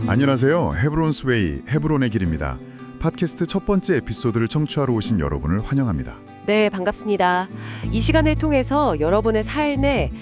안녕하세요. 헤브론스 웨이, 헤브론의 길입니다. 팟캐스트 첫 번째 에피소드를 청취하러 오신 여러분을 환영합니다. 네, 반갑습니다. 이 시간을 통해서 여러분의 삶에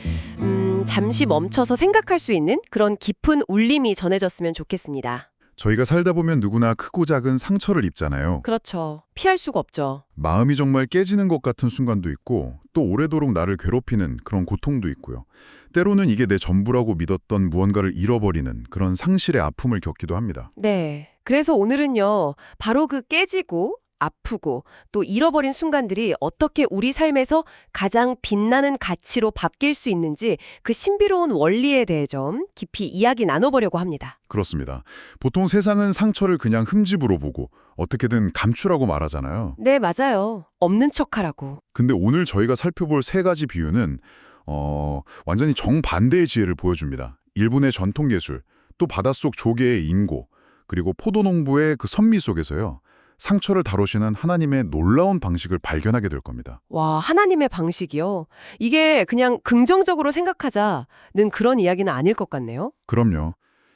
잠시 멈춰서 생각할 수 있는 그런 깊은 울림이 전해졌으면 좋겠습니다. 저희가 살다 보면 누구나 크고 작은 상처를 입잖아요. 그렇죠. 피할 수가 없죠. 마음이 정말 깨지는 것 같은 순간도 있고 또 오래도록 나를 괴롭히는 그런 고통도 있고요. 때로는 이게 내 전부라고 믿었던 무언가를 잃어버리는 그런 상실의 아픔을 겪기도 합니다. 네. 그래서 오늘은요, 바로 그 깨지고 아프고 또 잃어버린 순간들이 어떻게 우리 삶에서 가장 빛나는 가치로 바뀔 수 있는지 그 신비로운 원리에 대해 좀 깊이 이야기 나눠보려고 합니다. 그렇습니다. 보통 세상은 상처를 그냥 흠집으로 보고 어떻게든 감추라고 말하잖아요. 네, 맞아요. 없는 척하라고. 근데 오늘 저희가 살펴볼 세 가지 비유는 완전히 정반대의 지혜를 보여줍니다. 일본의 전통 예술, 또 바닷속 조개의 인고, 그리고 포도농부의 그 선미 속에서요. 상처를 다루시는 하나님의 놀라운 방식을 발견하게 될 겁니다. 와, 하나님의 방식이요? 이게 그냥 긍정적으로 생각하자는 그런 이야기는 아닐 것 같네요. 그럼요.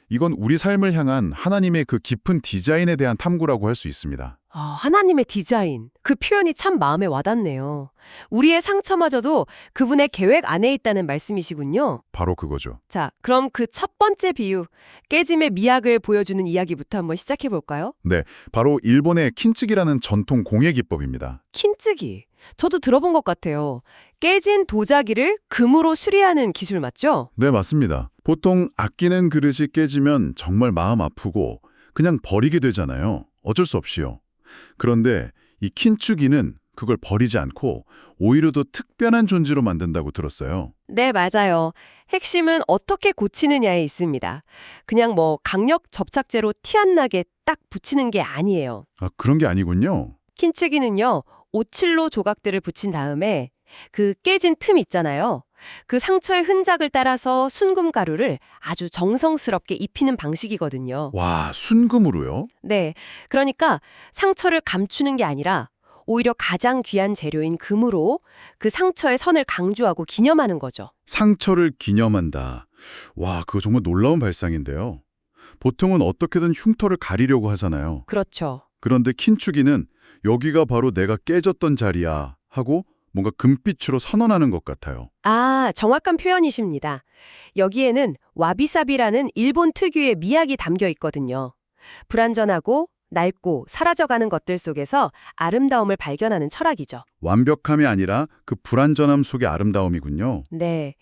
이건 우리 삶을 향한 하나님의 그 깊은 디자인에 대한 탐구라고 할 수 있습니다. 하나님의 디자인. 그 표현이 참 마음에 와닿네요. 우리의 상처마저도 그분의 계획 안에 있다는 말씀이시군요. 바로 그거죠. 자, 그럼 그 첫 번째 비유, 깨짐의 미학을 보여주는 이야기부터 한번 시작해 볼까요? 네, 바로 일본의 킨츠기라는 전통 공예 기법입니다. 킨츠기. 저도 들어본 것 같아요. 깨진 도자기를 금으로 수리하는 기술 맞죠? 네, 맞습니다. 보통 아끼는 그릇이 깨지면 정말 마음 아프고 그냥 버리게 되잖아요. 어쩔 수 없이요. 그런데 이 킨츠기는 그걸 버리지 않고 오히려 더 특별한 존재로 만든다고 들었어요. 네, 맞아요. 핵심은 어떻게 고치느냐에 있습니다. 그냥 강력 접착제로 티 안 나게 딱 붙이는 게 아니에요. 아, 그런 게 아니군요. 킨츠기는요, 오칠로 조각들을 붙인 다음에 그 깨진 틈 있잖아요. 그 상처의 흔적을 따라서 순금가루를 아주 정성스럽게 입히는 방식이거든요. 와, 순금으로요? 네, 그러니까 상처를 감추는 게 아니라 오히려 가장 귀한 재료인 금으로 그 상처의 선을 강조하고 기념하는 거죠. 상처를 기념한다. 와, 그거 정말 놀라운 발상인데요. 보통은 어떻게든 흉터를 가리려고 하잖아요. 그렇죠. 그런데 킨츠기는 여기가 바로 내가 깨졌던 자리야 하고 뭔가 금빛으로 선언하는 것 같아요. 아, 정확한 표현이십니다. 여기에는 와비사비라는 일본 특유의 미학이 담겨 있거든요. 불완전하고 낡고 사라져가는 것들 속에서 아름다움을 발견하는 철학이죠. 완벽함이 아니라 그 불완전함 속의 아름다움이군요. 네.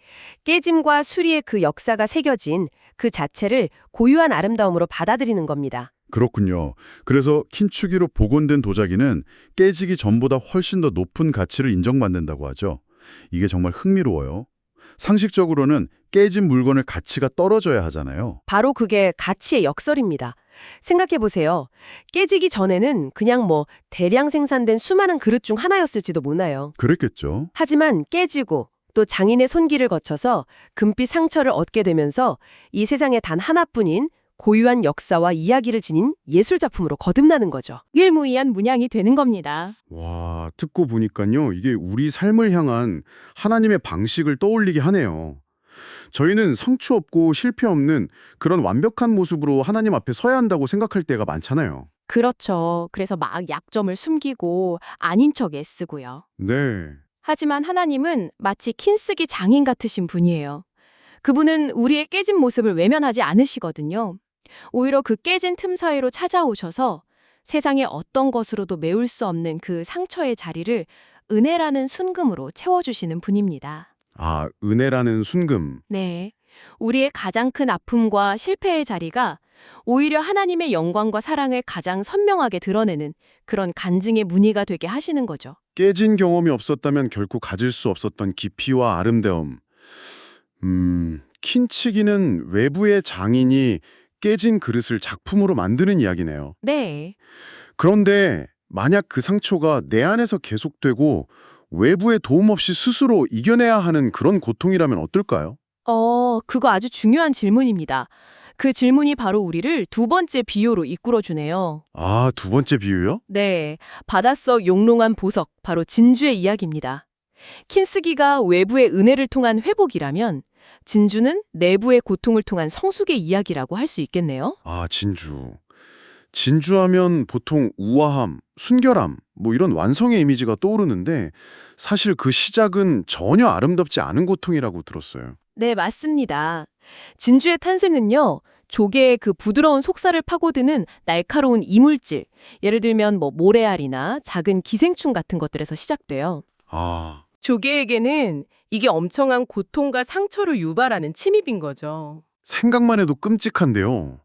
깨짐과 수리의 그 역사가 새겨진 그 자체를 고유한 아름다움으로 받아들이는 겁니다. 그렇군요. 그래서 킨츠기로 복원된 도자기는 깨지기 전보다 훨씬 더 높은 가치를 인정받는다고 하죠. 이게 정말 흥미로워요. 상식적으로는 깨진 물건의 가치가 떨어져야 하잖아요. 바로 그게 가치의 역설입니다. 생각해보세요. 깨지기 전에는 그냥 대량 생산된 수많은 그릇 중 하나였을지도 몰라요. 그랬겠죠. 하지만 깨지고 또 장인의 손길을 거쳐서 금빛 상처를 얻게 되면서 이 세상에 단 하나뿐인 고유한 역사와 이야기를 지닌 예술작품으로 거듭나는 거죠. 유일무이한 문양이 되는 겁니다. 와, 듣고 보니까요. 이게 우리 삶을 향한 하나님의 방식을 떠올리게 하네요. 저희는 상처 없고 실패 없는 그런 완벽한 모습으로 하나님 앞에 서야 한다고 생각할 때가 많잖아요. 그렇죠. 그래서 막 약점을 숨기고 아닌 척 애쓰고요. 네. 하지만 하나님은 마치 킨쓰기 장인 같으신 분이에요. 그분은 우리의 깨진 모습을 외면하지 않으시거든요. 오히려 그 깨진 틈 사이로 찾아오셔서 세상의 어떤 것으로도 메울 수 없는 그 상처의 자리를 은혜라는 순금으로 채워주시는 분입니다. 아, 은혜라는 순금. 네. 우리의 가장 큰 아픔과 실패의 자리가 오히려 하나님의 영광과 사랑을 가장 선명하게 드러내는 그런 간증의 무늬가 되게 하시는 거죠. 깨진 경험이 없었다면 결코 가질 수 없었던 깊이와 아름다움. 킨치기는 외부의 장인이 깨진 그릇을 작품으로 만드는 이야기네요. 네. 그런데 만약 그 상처가 내 안에서 계속되고 외부의 도움 없이 스스로 이겨내야 하는 그런 고통이라면 어떨까요? 그거 아주 중요한 질문입니다. 그 질문이 바로 우리를 두 번째 비유로 이끌어주네요. 아, 두 번째 비유요? 네, 바닷속 용롱한 보석, 바로 진주의 이야기입니다. 킨스기가 외부의 은혜를 통한 회복이라면 진주는 내부의 고통을 통한 성숙의 이야기라고 할 수 있겠네요. 아, 진주. 진주하면 보통 우아함, 순결함, 뭐 이런 완성의 이미지가 떠오르는데 사실 그 시작은 전혀 아름답지 않은 고통이라고 들었어요. 네, 맞습니다. 진주의 탄생은요, 조개의 그 부드러운 속살을 파고드는 날카로운 이물질, 예를 들면 뭐 모래알이나 작은 기생충 같은 것들에서 시작돼요. 아, 조개에게는 이게 엄청난 고통과 상처를 유발하는 침입인 거죠. 생각만 해도 끔찍한데요.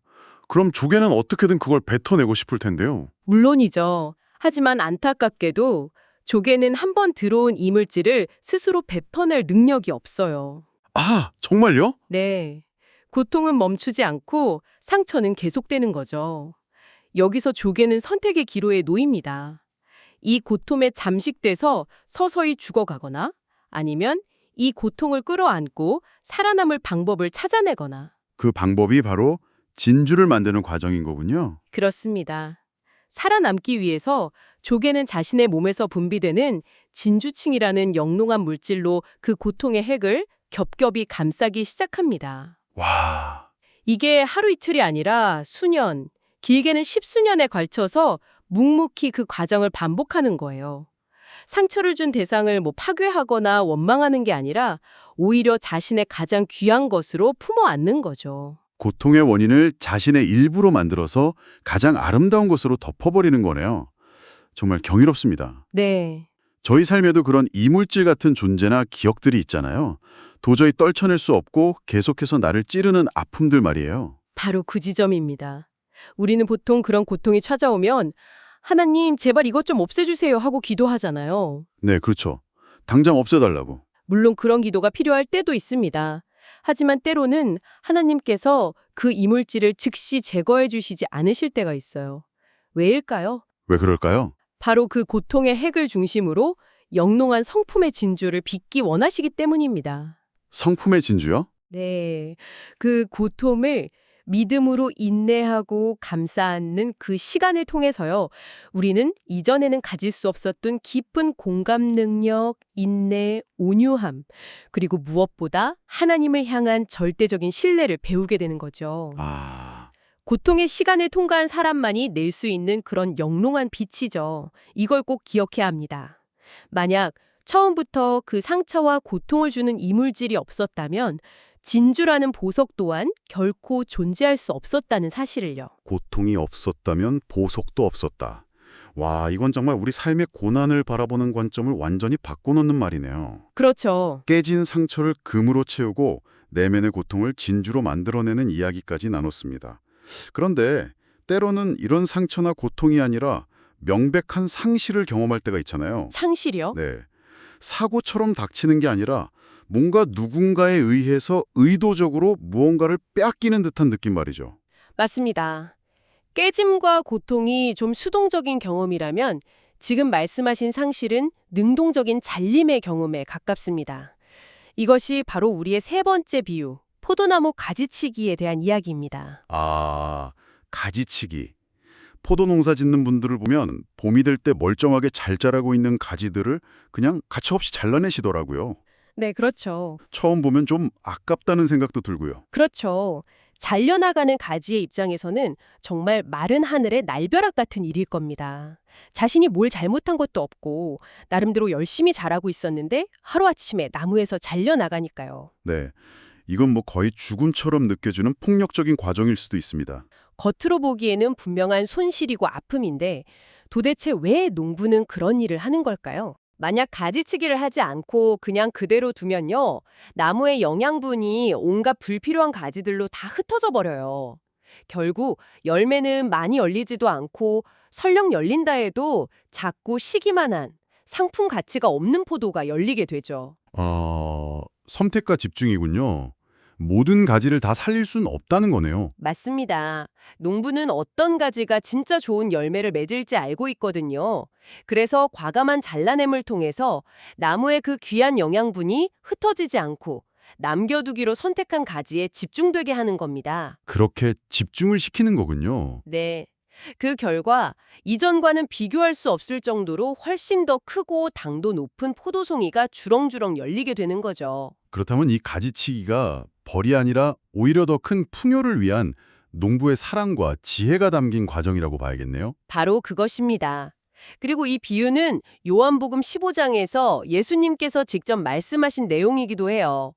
그럼 조개는 어떻게든 그걸 뱉어내고 싶을 텐데요. 물론이죠. 하지만 안타깝게도 조개는 한번 들어온 이물질을 스스로 뱉어낼 능력이 없어요. 아, 정말요? 네. 고통은 멈추지 않고 상처는 계속되는 거죠. 여기서 조개는 선택의 기로에 놓입니다. 이 고통에 잠식돼서 서서히 죽어가거나 아니면 이 고통을 끌어안고 살아남을 방법을 찾아내거나. 그 방법이 바로 진주를 만드는 과정인 거군요. 그렇습니다. 살아남기 위해서 조개는 자신의 몸에서 분비되는 진주층이라는 영롱한 물질로 그 고통의 핵을 겹겹이 감싸기 시작합니다. 와, 이게 하루 이틀이 아니라 수년, 길게는 십수년에 걸쳐서 묵묵히 그 과정을 반복하는 거예요. 상처를 준 대상을 파괴하거나 원망하는 게 아니라 오히려 자신의 가장 귀한 것으로 품어 안는 거죠. 고통의 원인을 자신의 일부로 만들어서 가장 아름다운 것으로 덮어버리는 거네요. 정말 경이롭습니다. 네. 저희 삶에도 그런 이물질 같은 존재나 기억들이 있잖아요. 도저히 떨쳐낼 수 없고 계속해서 나를 찌르는 아픔들 말이에요. 바로 그 지점입니다. 우리는 보통 그런 고통이 찾아오면 하나님 제발 이것 좀 없애주세요 하고 기도하잖아요. 네, 그렇죠. 당장 없애달라고. 물론 그런 기도가 필요할 때도 있습니다. 하지만 때로는 하나님께서 그 이물질을 즉시 제거해 주시지 않으실 때가 있어요. 왜일까요? 왜 그럴까요? 바로 그 고통의 핵을 중심으로 영롱한 성품의 진주를 빚기 원하시기 때문입니다. 성품의 진주요? 네, 그 고통을 믿음으로 인내하고 감싸 안는 그 시간을 통해서요. 우리는 이전에는 가질 수 없었던 깊은 공감 능력, 인내, 온유함, 그리고 무엇보다 하나님을 향한 절대적인 신뢰를 배우게 되는 거죠. 아, 고통의 시간을 통과한 사람만이 낼 수 있는 그런 영롱한 빛이죠. 이걸 꼭 기억해야 합니다. 만약 처음부터 그 상처와 고통을 주는 이물질이 없었다면 진주라는 보석 또한 결코 존재할 수 없었다는 사실을요. 고통이 없었다면 보석도 없었다. 와, 이건 정말 우리 삶의 고난을 바라보는 관점을 완전히 바꿔놓는 말이네요. 그렇죠. 깨진 상처를 금으로 채우고 내면의 고통을 진주로 만들어내는 이야기까지 나눴습니다. 그런데 때로는 이런 상처나 고통이 아니라 명백한 상실을 경험할 때가 있잖아요. 상실이요? 네. 사고처럼 닥치는 게 아니라 뭔가 누군가에 의해서 의도적으로 무언가를 빼앗기는 듯한 느낌 말이죠. 맞습니다. 깨짐과 고통이 좀 수동적인 경험이라면 지금 말씀하신 상실은 능동적인 잘림의 경험에 가깝습니다. 이것이 바로 우리의 세 번째 비유, 포도나무 가지치기에 대한 이야기입니다. 아, 가지치기. 포도 농사 짓는 분들을 보면 봄이 될 때 멀쩡하게 잘 자라고 있는 가지들을 그냥 가차없이 잘라내시더라고요. 네, 그렇죠. 처음 보면 좀 아깝다는 생각도 들고요. 그렇죠. 잘려나가는 가지의 입장에서는 정말 마른 하늘의 날벼락 같은 일일 겁니다. 자신이 뭘 잘못한 것도 없고 나름대로 열심히 자라고 있었는데 하루아침에 나무에서 잘려나가니까요. 네, 이건 뭐 거의 죽음처럼 느껴지는 폭력적인 과정일 수도 있습니다. 겉으로 보기에는 분명한 손실이고 아픔인데 도대체 왜 농부는 그런 일을 하는 걸까요? 만약 가지치기를 하지 않고 그냥 그대로 두면요. 나무의 영양분이 온갖 불필요한 가지들로 다 흩어져 버려요. 결국 열매는 많이 열리지도 않고 설령 열린다 해도 작고 시기만 한 상품 가치가 없는 포도가 열리게 되죠. 선택과 집중이군요. 모든 가지를 다 살릴 수는 없다는 거네요. 맞습니다. 농부는 어떤 가지가 진짜 좋은 열매를 맺을지 알고 있거든요. 그래서 과감한 잘라냄을 통해서 나무의 그 귀한 영양분이 흩어지지 않고 남겨두기로 선택한 가지에 집중되게 하는 겁니다. 그렇게 집중을 시키는 거군요. 네. 그 결과 이전과는 비교할 수 없을 정도로 훨씬 더 크고 당도 높은 포도송이가 주렁주렁 열리게 되는 거죠. 그렇다면 이 가지치기가 벌이 아니라 오히려 더 큰 풍요를 위한 농부의 사랑과 지혜가 담긴 과정이라고 봐야겠네요. 바로 그것입니다. 그리고 이 비유는 요한복음 15장에서 예수님께서 직접 말씀하신 내용이기도 해요.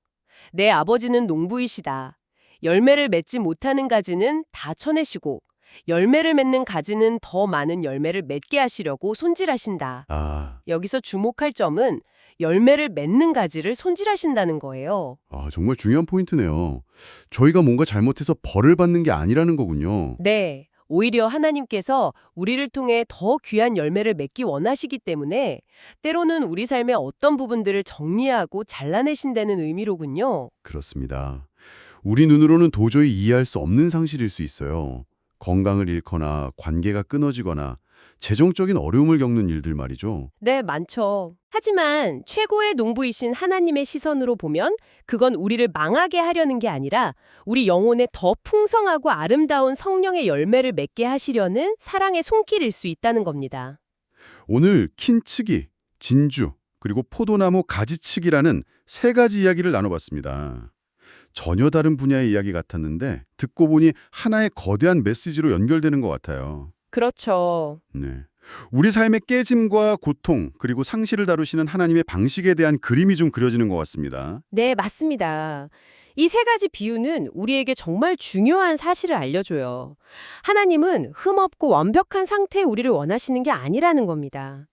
내 아버지는 농부이시다. 열매를 맺지 못하는 가지는 다 쳐내시고 열매를 맺는 가지는 더 많은 열매를 맺게 하시려고 손질하신다. 아, 여기서 주목할 점은 열매를 맺는 가지를 손질하신다는 거예요. 정말 중요한 포인트네요. 저희가 뭔가 잘못해서 벌을 받는 게 아니라는 거군요. 네. 오히려 하나님께서 우리를 통해 더 귀한 열매를 맺기 원하시기 때문에 때로는 우리 삶의 어떤 부분들을 정리하고 잘라내신다는 의미로군요. 그렇습니다. 우리 눈으로는 도저히 이해할 수 없는 상실일 수 있어요. 건강을 잃거나 관계가 끊어지거나 재정적인 어려움을 겪는 일들 말이죠. 네, 많죠. 하지만 최고의 농부이신 하나님의 시선으로 보면 그건 우리를 망하게 하려는 게 아니라 우리 영혼에 더 풍성하고 아름다운 성령의 열매를 맺게 하시려는 사랑의 손길일 수 있다는 겁니다. 오늘 킨치기, 진주, 그리고 포도나무 가지치기라는 세 가지 이야기를 나눠봤습니다. 전혀 다른 분야의 이야기 같았는데 듣고 보니 하나의 거대한 메시지로 연결되는 것 같아요. 그렇죠. 네. 우리 삶의 깨짐과 고통 그리고 상실을 다루시는 하나님의 방식에 대한 그림이 좀 그려지는 것 같습니다. 네, 맞습니다. 이 세 가지 비유는 우리에게 정말 중요한 사실을 알려줘요. 하나님은 흠없고 완벽한 상태의 우리를 원하시는 게 아니라는 겁니다.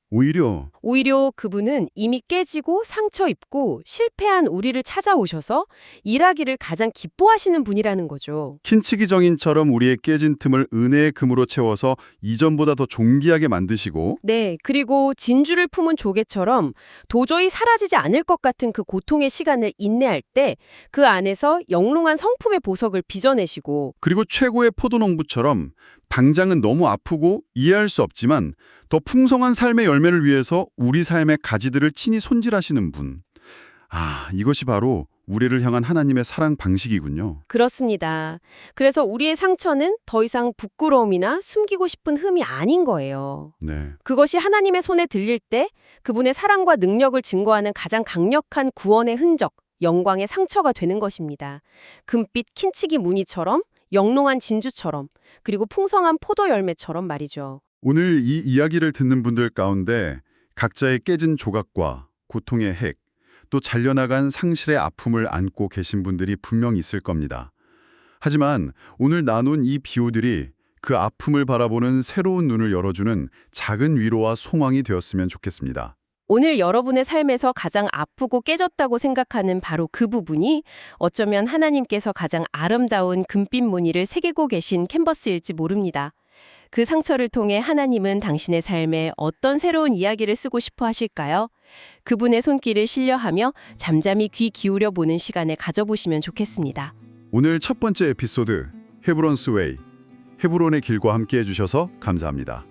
오히려 그분은 이미 깨지고 상처 입고 실패한 우리를 찾아오셔서 일하기를 가장 기뻐하시는 분이라는 거죠. 킨치기 정인처럼 우리의 깨진 틈을 은혜의 금으로 채워서 이전보다 더 존귀하게 만드시고 네, 그리고 진주를 품은 조개처럼 도저히 사라지지 않을 것 같은 그 고통의 시간을 인내할 때 그 안에서 영롱한 성품의 보석을 빚어내시고 그리고 최고의 포도농부처럼 당장은 너무 아프고 이해할 수 없지만 더 풍성한 삶의 열매를 위해서 우리 삶의 가지들을 친히 손질하시는 분. 이것이 바로 우리를 향한 하나님의 사랑 방식이군요. 그렇습니다. 그래서 우리의 상처는 더 이상 부끄러움이나 숨기고 싶은 흠이 아닌 거예요. 네. 그것이 하나님의 손에 들릴 때 그분의 사랑과 능력을 증거하는 가장 강력한 구원의 흔적, 영광의 상처가 되는 것입니다. 금빛 킨치기 무늬처럼, 영롱한 진주처럼, 그리고 풍성한 포도 열매처럼 말이죠. 오늘 이 이야기를 듣는 분들 가운데 각자의 깨진 조각과 고통의 핵, 또 잘려나간 상실의 아픔을 안고 계신 분들이 분명 있을 겁니다. 하지만 오늘 나눈 이 비유들이 그 아픔을 바라보는 새로운 눈을 열어주는 작은 위로와 소망이 되었으면 좋겠습니다. 오늘 여러분의 삶에서 가장 아프고 깨졌다고 생각하는 바로 그 부분이 어쩌면 하나님께서 가장 아름다운 금빛 무늬를 새기고 계신 캔버스일지 모릅니다. 그 상처를 통해 하나님은 당신의 삶에 어떤 새로운 이야기를 쓰고 싶어 하실까요? 그분의 손길을 신뢰하며 잠잠히 귀 기울여 보는 시간을 가져보시면 좋겠습니다. 오늘 첫 번째 에피소드 헤브론스 웨이, 헤브론의 길과 함께 해주셔서 감사합니다.